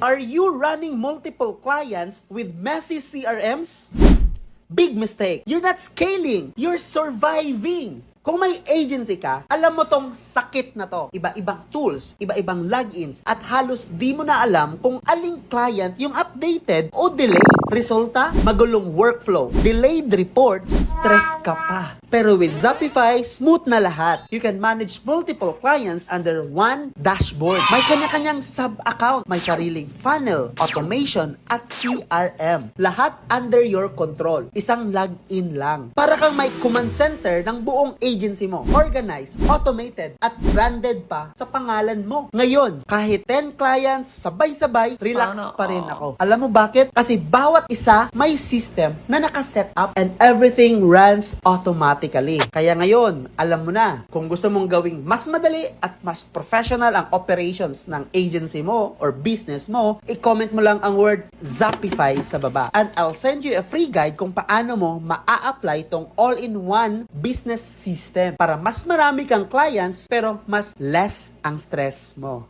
Are you running multiple clients with messy CRMs? Big mistake. You're not scaling. You're surviving. Kung may agency ka, alam mo tong sakit na to. Iba-ibang tools, iba-ibang logins, at halos di mo na alam kung aling client yung updated o delayed. Resulta, magulong workflow, delayed reports, stress ka pa. Pero with Zapify, smooth na lahat. You can manage multiple clients under one dashboard. May kanya-kanyang sub-account, may sariling funnel, automation, at CRM. Lahat under your control. Isang login lang. Para kang may command center ng buong agency mo. Organized, automated, at branded pa sa pangalan mo. Ngayon, kahit 10 clients, sabay-sabay, relax pa rin ako. Alam mo bakit? Kasi bawat isa may system na nakaset up and everything runs automatically. Kaya ngayon, alam mo na, kung gusto mong gawing mas madali at mas professional ang operations ng agency mo or business mo, i-comment mo lang ang word Zapify sa baba. And I'll send you a free guide kung paano mo maa-apply tong all-in-one business system para mas marami kang clients pero mas less ang stress mo.